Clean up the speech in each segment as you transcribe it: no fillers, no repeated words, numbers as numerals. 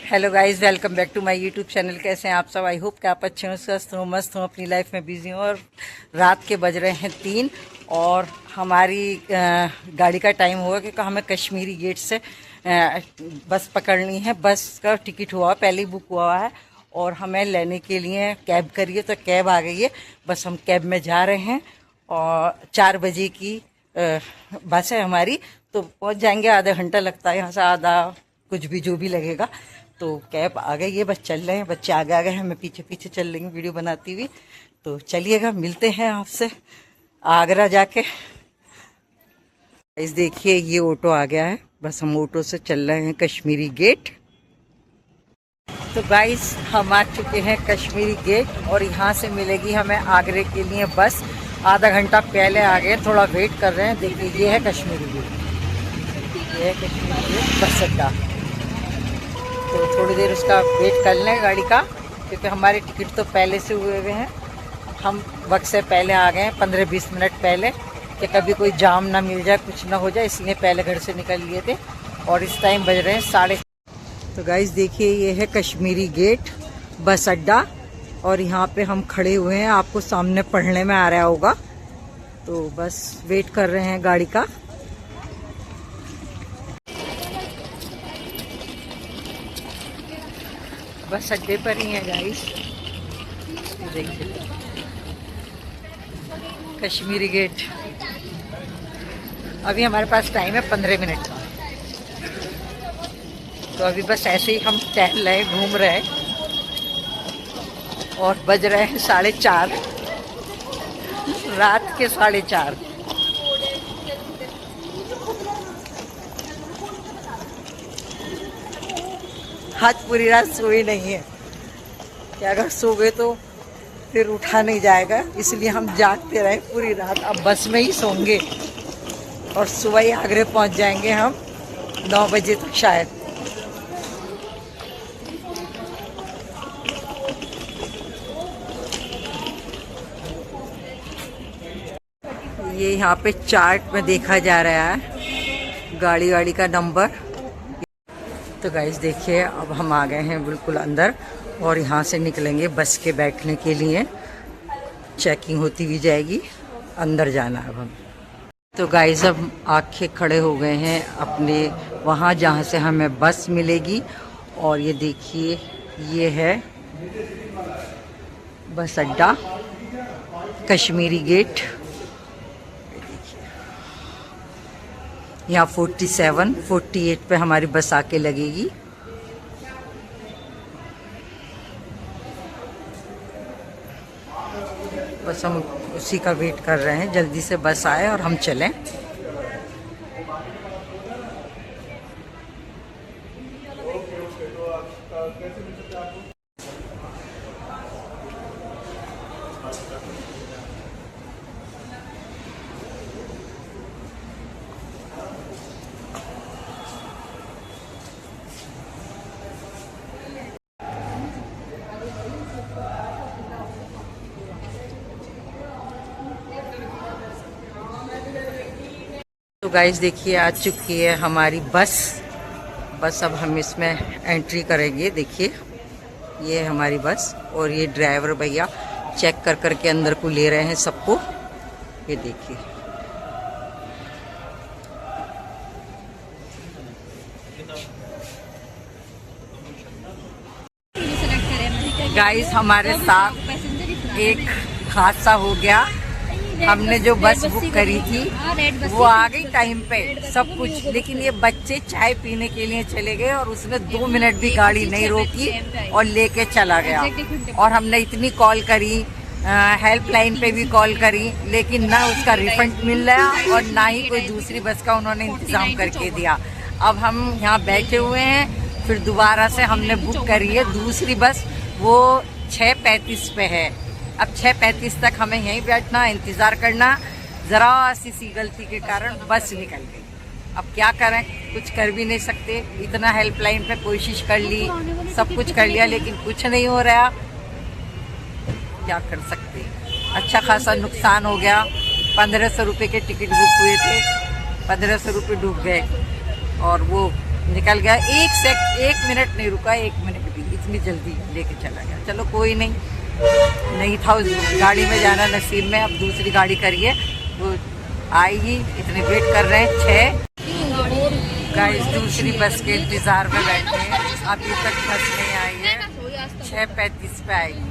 Hello guys, welcome back to my YouTube channel. कैसे हैं आप सब? आई होप कि आप अच्छे हो, स्वस्थ हो, मस्त हो, अपनी लाइफ में बिजी हो। और रात के बज रहे हैं 3 और हमारी गाड़ी का टाइम हुआ क्योंकि हमें कश्मीरी गेट से बस पकड़नी है। बस का टिकट हुआ, पहले ही बुक हुआ है और हमें लेने के लिए कैब करिए, तो कैब आ गई है। बस हम कैब में जा रहे हैं और 4 बजे की बस है हमारी, तो पहुंच जाएंगे। आधा घंटा लगता है यहाँ से, आधा कुछ भी जो भी लगेगा। तो कैब आ गई है, बस चल रहे हैं। बच्चे आगे आ गए हैं, मैं पीछे पीछे चल रही हूँ वीडियो बनाती हुई। तो चलिएगा, मिलते हैं आपसे आगरा जाके। इस देखिए, ये ऑटो आ गया है, बस हम ऑटो से चल रहे हैं कश्मीरी गेट। तो गाइस, हम आ चुके हैं कश्मीरी गेट और यहाँ से मिलेगी हमें आगरे के लिए बस। आधा घंटा पहले आ गए, थोड़ा वेट कर रहे हैं। देखिए, ये है कश्मीरी गेट, ये है कश्मीरी गेट बस अड्डा। तो थोड़ी देर उसका वेट कर लें गाड़ी का, क्योंकि हमारे टिकट तो पहले से हुए हुए हैं। हम वक्त से पहले आ गए हैं, 15-20 मिनट पहले, कि कभी कोई जाम ना मिल जाए, कुछ ना हो जाए, इसलिए पहले घर से निकल लिए थे। और इस टाइम बज रहे हैं 6:30। तो गाइस देखिए, ये है कश्मीरी गेट बस अड्डा और यहाँ पे हम खड़े हुए हैं। आपको सामने पढ़ने में आ रहा होगा। तो बस वेट कर रहे हैं गाड़ी का। बस अड्डे पर ही है गाइस, देखिए कश्मीरी गेट। अभी हमारे पास टाइम है 15 मिनट का। तो अभी बस ऐसे ही हम टहल रहे, घूम रहे और बज रहे हैं 4:30, रात के 4:30। आज पूरी रात सोई नहीं है, क्या अगर सो गए तो फिर उठा नहीं जाएगा, इसलिए हम जागते रहे पूरी रात। अब बस में ही सोंगे और सुबह ही आगरे पहुंच जाएंगे हम 9 बजे तक शायद। ये यहाँ पे चार्ट में देखा जा रहा है गाड़ी वाड़ी का नंबर। तो गाइस देखिए, अब हम आ गए हैं बिल्कुल अंदर और यहाँ से निकलेंगे बस के बैठने के लिए। चेकिंग होती हुई जाएगी, अंदर जाना है अब हम। तो गाइस, अब आके खड़े हो गए हैं अपने वहाँ जहाँ से हमें बस मिलेगी। और ये देखिए, ये है बस अड्डा कश्मीरी गेट। यहाँ 47, 48 पे हमारी बस आके लगेगी। बस हम उसी का वेट कर रहे हैं, जल्दी से बस आए और हम चलें। तो गाइस देखिए, आ चुकी है हमारी बस। बस अब हम इसमें एंट्री करेंगे। देखिए, ये है हमारी बस और ये ड्राइवर भैया चेक कर कर के अंदर को ले रहे हैं सबको। ये देखिए, गाइस हमारे साथ एक हादसा हो गया। हमने जो बस बुक करी थी वो आ गई टाइम पे सब कुछ, लेकिन ये बच्चे चाय पीने के लिए चले गए और उसने 2 मिनट भी गाड़ी नहीं रोकी और लेके चला गया। और हमने इतनी कॉल करी, हेल्पलाइन पे भी कॉल करी, लेकिन ना उसका रिफंड मिल रहा और ना ही कोई दूसरी बस का उन्होंने इंतजाम करके दिया। अब हम यहाँ बैठे हुए हैं, फिर दोबारा से हमने बुक करी है दूसरी बस, वो 6:35 पे है। अब 6:35 तक हमें यहीं बैठना, इंतज़ार करना। ज़रा सी गलती के कारण बस निकल गई। अब क्या करें, कुछ कर भी नहीं सकते। इतना हेल्पलाइन पे कोशिश कर ली, सब कुछ कर लिया, लेकिन कुछ नहीं हो रहा। क्या कर सकते, अच्छा खासा नुकसान हो गया। 1500 रुपये के टिकट बुक हुए थे, 1500 रुपये डूब गए और वो निकल गया। एक मिनट नहीं रुका, 1 मिनट भी, इतनी जल्दी लेके चला गया। चलो कोई नहीं था उस गाड़ी में जाना नसीब में। अब दूसरी गाड़ी करिए, वो आएगी, इतने वेट कर रहे हैं। 6 गाइस दूसरी बस के इंतजार में बैठे हैं, अभी तक बस नहीं आई है। 6:35 पे आएगी।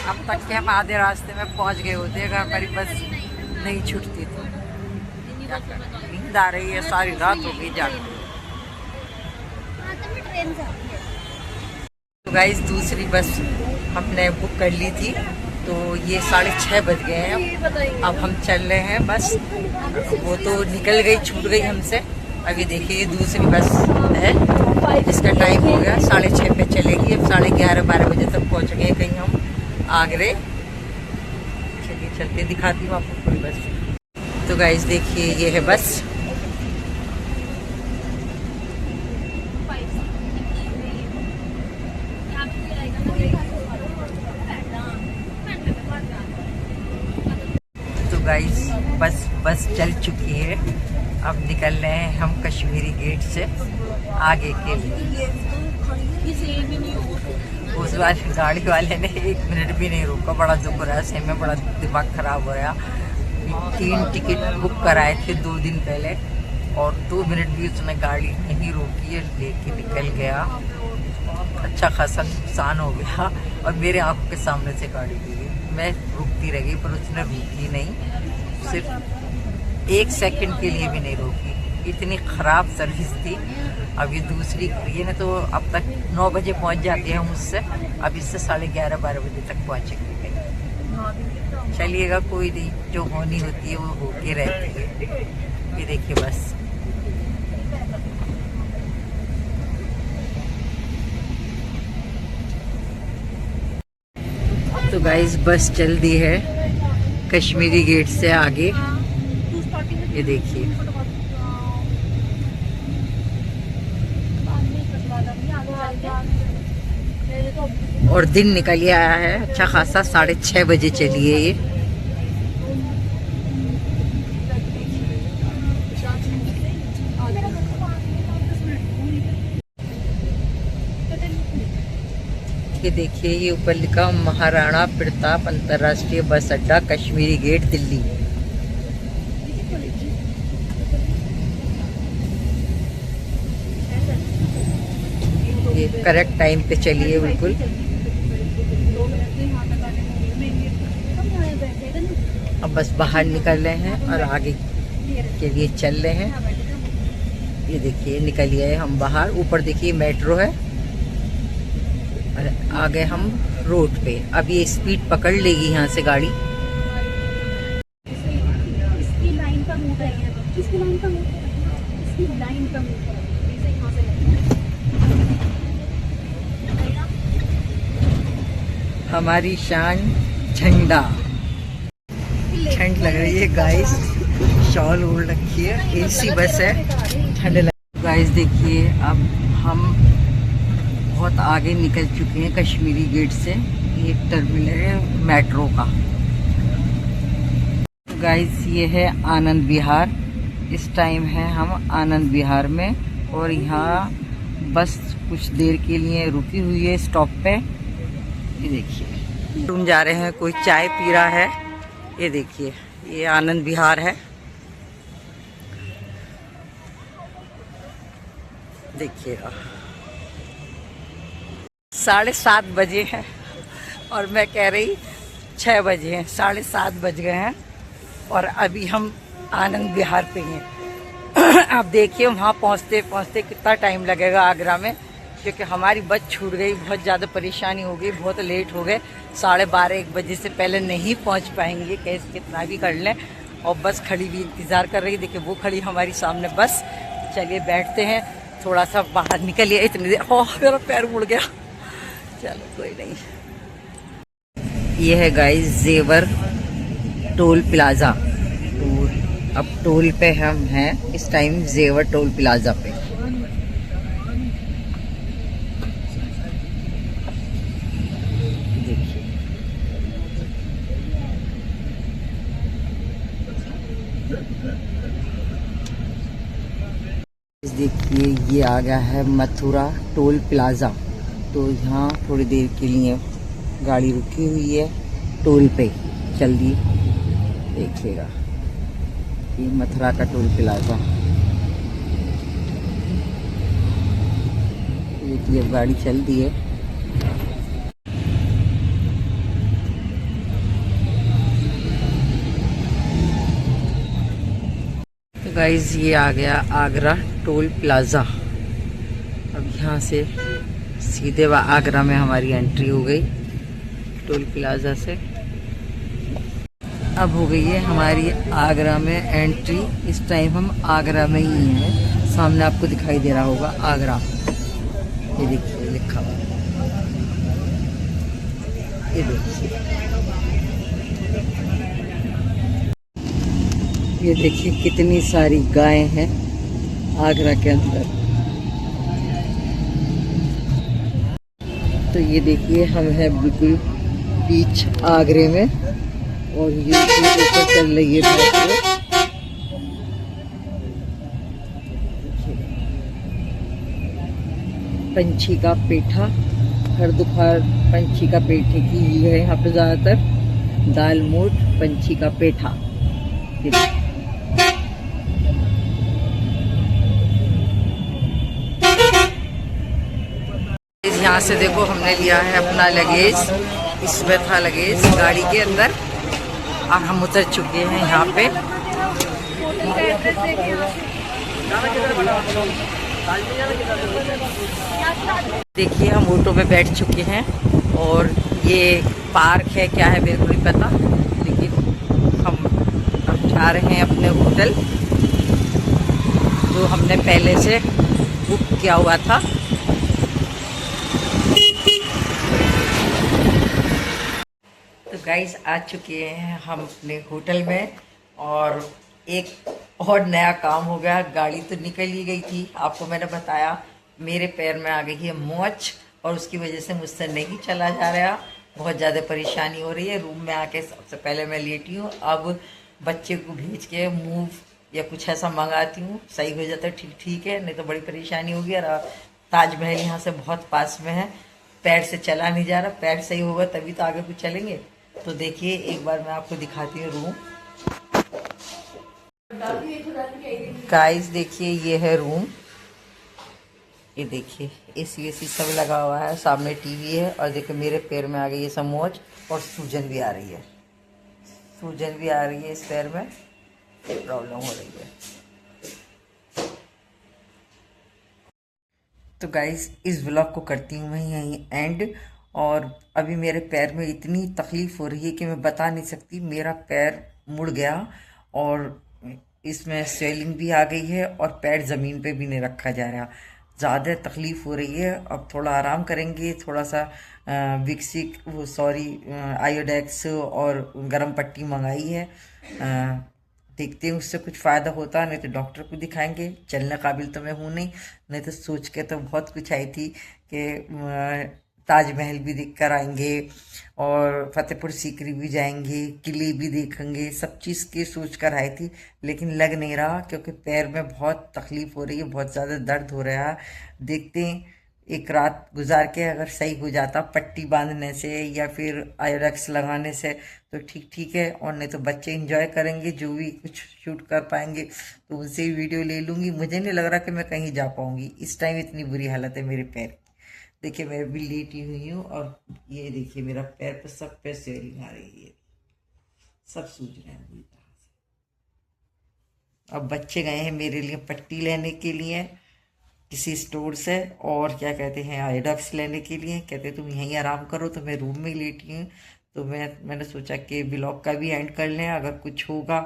अब तक के हम आधे रास्ते में पहुंच गए होते अगर हमारी बस नहीं छूटती तो। क्या करना, नींद आ रही है, सारी रात हो गई जाके। तो गाइस दूसरी बस हमने बुक कर ली थी, तो ये 6:30 बज गए हैं। अब हम चल रहे हैं बस, वो तो निकल गई, छूट गई हमसे। अभी देखिए ये दूसरी बस है जिसका टाइम हो गया, 6:30 पे चलेगी। अब 11:30-12 बजे तक पहुंच गए कहीं हम आगरे। चलिए चलते, दिखाती हूँ आपको पूरी बस। तो गाइस देखिए ये है बस। तो गाइस बस चल चुकी है। अब निकल रहे हैं हम कश्मीरी गेट से आगे के लिए। उस वाले गाड़ी वाले ने 1 मिनट भी नहीं रोका, बड़ा दुख रहा है, सही में बड़ा दिमाग खराब हो गया। 3 टिकट बुक कराए थे 2 दिन पहले और 2 मिनट भी उसने गाड़ी नहीं रोकी है, लेके निकल गया। अच्छा खासा नुकसान हो गया और मेरे आंखों के सामने से गाड़ी ली। मैं रुकती रह गई पर उसने रुकी नहीं, सिर्फ 1 सेकंड के लिए भी नहीं रोकी। इतनी ख़राब सर्विस थी। अब ये दूसरी ये ना तो अब तक 9 बजे पहुंच जाती है मुझसे, अब इससे 11:30-12 बजे तक पहुंचेंगे। चलिएगा कोई नहीं, जो होनी होती है वो होके रहती है। ये देखिए बस। तो गाइस बस चल दी है कश्मीरी गेट से आगे, ये देखिए। और दिन निकल आया है अच्छा खासा, 6:30 बजे चली है ये। ये देखिए ये ऊपर लिखा महाराणा प्रताप अंतर्राष्ट्रीय बस अड्डा कश्मीरी गेट दिल्ली। ये करेक्ट टाइम पे चलिए बिल्कुल। अब बस बाहर निकल रहे हैं और आगे के लिए चल रहे हैं। ये देखिए निकलिए हम बाहर, ऊपर देखिए मेट्रो है और आगे हम रोड पे। अब ये स्पीड पकड़ लेगी यहाँ से गाड़ी। इसकी लाइन का रूट है, इसकी लाइन का रूट है, इसकी लाइन का रूट है। हमारी शान झंडा। ठंड लग रही है गाइस, शॉल ओढ़ रखी है, एसी बस है, ठंड लग। गाइस देखिए अब हम बहुत आगे निकल चुके हैं कश्मीरी गेट से। ये टर्मिनल है मेट्रो का। गाइस ये है आनंद विहार। इस टाइम है हम आनंद विहार में और यहाँ बस कुछ देर के लिए रुकी हुई है स्टॉप पे। ये देखिए तुम जा रहे हैं, कोई चाय पी रहा है। ये देखिए ये आनंद विहार है। देखिएगा 7:30 बजे हैं और मैं कह रही 6 बजे हैं। 7:30 बज गए हैं और अभी हम आनंद विहार पे हैं। आप देखिए वहाँ पहुँचते पहुँचते कितना टाइम लगेगा आगरा में, क्योंकि हमारी बस छूट गई। बहुत ज़्यादा परेशानी हो गई, बहुत लेट हो गए। 12:30-1 बजे से पहले नहीं पहुँच पाएंगे, कैसे कितना भी कर लें। और बस खड़ी भी इंतज़ार कर रही, देखिए वो खड़ी हमारी सामने बस। चलिए बैठते हैं, थोड़ा सा बाहर निकलिए। इतनी देर मेरा पैर मुड़ गया। चलो कोई नहीं। ये है गाइस जेवर टोल प्लाजा। तो अब टोल पे हम हैं इस टाइम, जेवर टोल प्लाजा पे। देखिए ये आ गया है मथुरा टोल प्लाज़ा। तो यहाँ थोड़ी देर के लिए गाड़ी रुकी हुई है टोल पे, जल्दी देखिएगा। ये मथुरा का टोल प्लाज़ा। ये गाड़ी चल दी है। तो गाइज ये आ गया आगरा टोल प्लाज़ा। अब यहाँ से सीधे आगरा में हमारी एंट्री हो गई टोल प्लाज़ा से। अब हो गई है हमारी आगरा में एंट्री। इस टाइम हम आगरा में ही हैं। सामने आपको दिखाई दे रहा होगा आगरा, ये देखिए लिखा हुआ, ये देखिए, ये देखिए कितनी सारी गायें हैं आगरा के अंदर। तो ये देखिए हम हैं बिल्कुल बीच आगरे में, और ये ऊपर चल रही है मेट्रो। पंछी का पेठा, हर दोपहर पंछी का पेठे की ये है यहाँ पे ज़्यादातर, दाल मोठ पंछी का पेठा। यहाँ से देखो हमने लिया है अपना लगेज, इसमें था लगेज गाड़ी के अंदर। अब हम उतर चुके हैं यहाँ पे। देखिए हम ऑटो पे बैठ चुके हैं, और ये पार्क है क्या है मेरे को नहीं पता, लेकिन हम अब जा रहे हैं अपने होटल जो हमने पहले से बुक किया हुआ था। तो गाइस आ चुके हैं हम अपने होटल में, और एक और नया काम हो गया। गाड़ी तो निकल ही गई थी, आपको मैंने बताया मेरे पैर में आ गई है मोच, और उसकी वजह से मुझसे नहीं चला जा रहा। बहुत ज़्यादा परेशानी हो रही है। रूम में आके सबसे पहले मैं लेटी हूँ। अब बच्चे को भेज के मूव या कुछ ऐसा मंगाती हूँ, सही हो जाता है ठीक है, नहीं तो बड़ी परेशानी होगी। और ताजमहल यहाँ से बहुत पास में है, पैर से चला नहीं जा रहा। पैर सही होगा तभी तो आगे कुछ चलेंगे। तो देखिए एक बार मैं आपको दिखाती हूँ रूम। गाइस देखिए ये है रूम, ये देखिए एसी वेसी सब लगा हुआ है, सामने टीवी है, और देखिए मेरे पैर में आ गई है समोच, और सूजन भी आ रही है, सूजन भी आ रही है इस पैर में, प्रॉब्लम हो रही है। तो गाइस इस व्लॉग को करती हूँ मैं यहीं एंड। और अभी मेरे पैर में इतनी तकलीफ़ हो रही है कि मैं बता नहीं सकती। मेरा पैर मुड़ गया, और इसमें स्वेलिंग भी आ गई है, और पैर ज़मीन पे भी नहीं रखा जा रहा। ज़्यादा तकलीफ़ हो रही है। अब थोड़ा आराम करेंगे, थोड़ा सा विक्सिक वो सॉरी आयोडेक्स और गर्म पट्टी मंगाई है। देखते हैं उससे कुछ फ़ायदा होता, नहीं तो डॉक्टर को दिखाएंगे। चलने काबिल तो मैं हूँ नहीं तो सोच के तो बहुत कुछ आई थी कि ताजमहल भी देख कर आएंगे, और फतेहपुर सीकरी भी जाएंगे, किले भी देखेंगे, सब चीज़ की सोच कर आई थी। लेकिन लग नहीं रहा, क्योंकि पैर में बहुत तकलीफ़ हो रही है, बहुत ज़्यादा दर्द हो रहा है। देखते हैं एक रात गुजार के अगर सही हो जाता पट्टी बांधने से या फिर आयोडेक्स लगाने से तो ठीक है, और नहीं तो बच्चे एंजॉय करेंगे, जो भी कुछ शूट कर पाएंगे तो उनसे ही वीडियो ले लूँगी। मुझे नहीं लग रहा कि मैं कहीं जा पाऊँगी इस टाइम, इतनी बुरी हालत है मेरे पैर। देखिए मैं भी लेटी हुई हूँ, और ये देखिए मेरा पैर पे सब पे स्वेलिंग आ रही है, सब सूज रहे हैं बुरी तरह से। अब बच्चे गए हैं मेरे लिए पट्टी लेने के लिए किसी स्टोर से, और क्या कहते हैं आयोडेक्स लेने के लिए। कहते तुम यहीं आराम करो, तो मैं रूम में लेटी हूँ। तो मैंने सोचा कि ब्लॉग का भी एंड कर लें, अगर कुछ होगा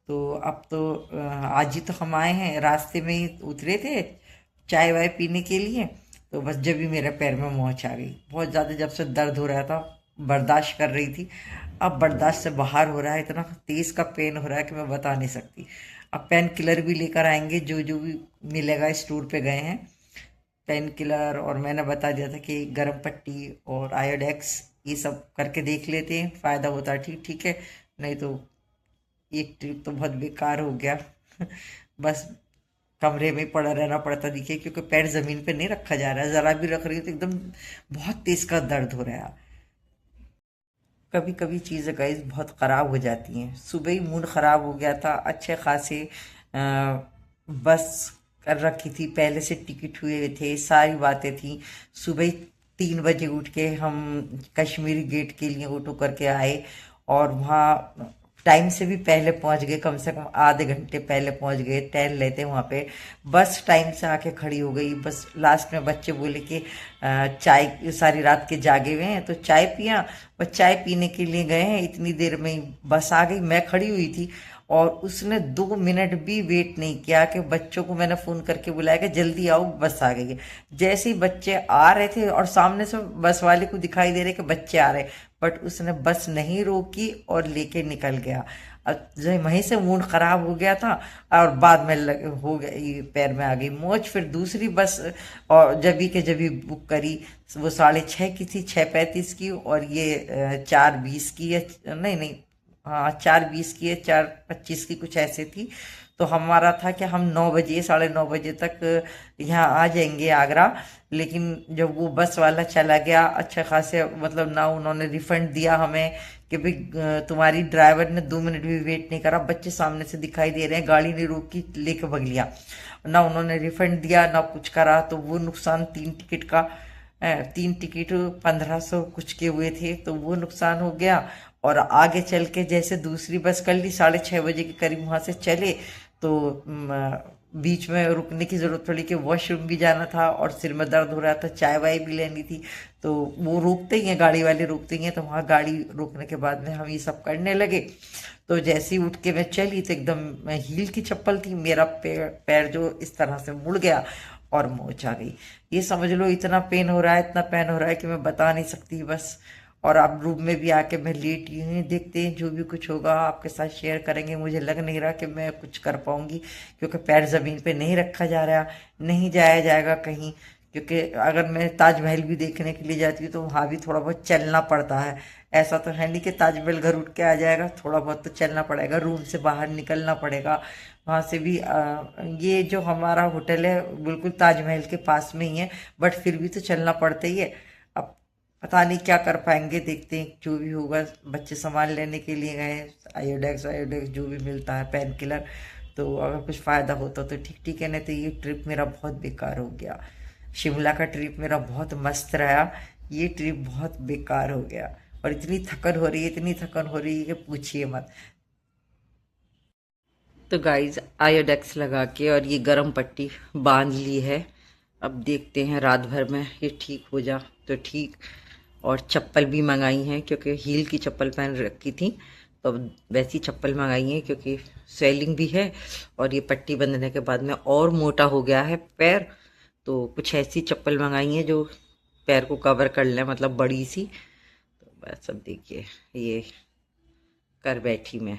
तो। अब तो आज ही तो हम आए हैं, रास्ते में ही उतरे थे चाय वाय पीने के लिए। तो बस जब भी मेरे पैर में मोच आ गई, बहुत ज़्यादा जब से दर्द हो रहा था, बर्दाश्त कर रही थी, अब बर्दाश्त से बाहर हो रहा है। इतना तेज़ का पेन हो रहा है कि मैं बता नहीं सकती। अब पेन किलर भी लेकर आएंगे, जो जो भी मिलेगा। स्टोर पे गए हैं, पेन किलर, और मैंने बता दिया था कि गर्म पट्टी और आयोडेक्स ये सब करके देख लेते हैं, फ़ायदा होता है ठीक है, नहीं तो एक ट्रिप तो बहुत बेकार हो गया। बस कमरे में पड़ा रहना पड़ता दिखे, क्योंकि पैर ज़मीन पे नहीं रखा जा रहा है, ज़रा भी रख रही है तो एकदम बहुत तेज़ का दर्द हो रहा है। कभी कभी चीज़ें गाइस बहुत ख़राब हो जाती हैं। सुबह ही मूड ख़राब हो गया था, अच्छे खासे बस कर रखी थी, पहले से टिकट हुए थे, सारी बातें थी। सुबह ही 3 बजे उठ के हम कश्मीरी गेट के लिए ऑटो करके आए, और वहाँ टाइम से भी पहले पहुँच गए, कम से कम आधे घंटे पहले पहुँच गए, टहल लेते वहाँ पे। बस टाइम से आके खड़ी हो गई। बस लास्ट में बच्चे बोले कि चाय, सारी रात के जागे हुए हैं तो चाय पिया, बस चाय पीने के लिए गए हैं, इतनी देर में ही बस आ गई। मैं खड़ी हुई थी और उसने 2 मिनट भी वेट नहीं किया कि बच्चों को मैंने फ़ोन करके बुलाया कि जल्दी आओ बस आ गई है। जैसे ही बच्चे आ रहे थे और सामने से बस वाले को दिखाई दे रहे कि बच्चे आ रहे, बट उसने बस नहीं रोकी और लेके निकल गया। अब जो वहीं से मूड ख़राब हो गया था, और बाद में हो गई, पैर में आ गई मोच। फिर दूसरी बस और जबी बुक करी, वो 6:30 की थी, 6:35 की, और ये 4:20 की है, नहीं नहीं, हाँ 4:20 की है, 4:25 की कुछ ऐसे थी। तो हमारा था कि हम 9 बजे, 9:30 तक यहाँ आ जाएंगे आगरा। लेकिन जब वो बस वाला चला गया, अच्छा खासे मतलब ना उन्होंने रिफंड दिया हमें कि भाई तुम्हारी ड्राइवर ने 2 मिनट भी वेट नहीं करा, बच्चे सामने से दिखाई दे रहे हैं, गाड़ी नहीं रोकी, लेके भग लिया। ना उन्होंने रिफंड दिया ना कुछ करा। तो वो नुकसान 3 टिकट का, 3 टिकट 1500 कुछ के हुए थे, तो वो नुकसान हो गया। और आगे चल के जैसे दूसरी बस कर ली, 6:30 बजे के करीब वहाँ से चले, तो बीच में रुकने की ज़रूरत पड़ी कि वॉशरूम भी जाना था और सिर में दर्द हो रहा था, चाय वाय भी लेनी थी। तो वो रोकते ही हैं, गाड़ी वाले रोकते ही हैं, तो वहाँ गाड़ी रोकने के बाद में हम ये सब करने लगे। तो जैसे ही उठ के मैं चली तो एकदम हील की चप्पल थी, मेरा पैर जो इस तरह से मुड़ गया और मोच आ गई। ये समझ लो इतना पेन हो रहा है, इतना पेन हो रहा है कि मैं बता नहीं सकती बस। और अब रूम में भी आके मैं लेट ही हूँ, देखते हैं जो भी कुछ होगा आपके साथ शेयर करेंगे। मुझे लग नहीं रहा कि मैं कुछ कर पाऊंगी, क्योंकि पैर ज़मीन पे नहीं रखा जा रहा, नहीं जाया जाएगा कहीं। क्योंकि अगर मैं ताजमहल भी देखने के लिए जाती हूँ तो वहाँ भी थोड़ा बहुत चलना पड़ता है। ऐसा तो है नहीं कि ताजमहल घर उठ के आ जाएगा, थोड़ा बहुत तो चलना पड़ेगा, रूम से बाहर निकलना पड़ेगा। वहाँ से भी ये जो हमारा होटल है बिल्कुल ताजमहल के पास में ही है, बट फिर भी तो चलना पड़ता ही है। अब पता नहीं क्या कर पाएंगे, देखते हैं जो भी होगा। बच्चे सामान लेने के लिए गए, आयोडेक्स जो भी मिलता है, पेन किलर, तो अगर कुछ फ़ायदा होता तो ठीक ठीक है, नहीं तो ये ट्रिप मेरा बहुत बेकार हो गया। शिमला का ट्रिप मेरा बहुत मस्त रहा, ये ट्रिप बहुत बेकार हो गया। और इतनी थकन हो रही है, इतनी थकन हो रही है कि पूछिए मत। तो गाइज आयोडेक्स लगा के और ये गर्म पट्टी बांध ली है। अब देखते हैं रात भर में ये ठीक हो जा तो ठीक। और चप्पल भी मंगाई हैं, क्योंकि हील की चप्पल पहन रखी थी, तो अब वैसी चप्पल मंगाई है, क्योंकि स्वेलिंग भी है और ये पट्टी बंधने के बाद में और मोटा हो गया है पैर। तो कुछ ऐसी चप्पल मंगाई है जो पैर को कवर कर ले, मतलब बड़ी सी। तो बस अब देखिए ये कर बैठी मैं।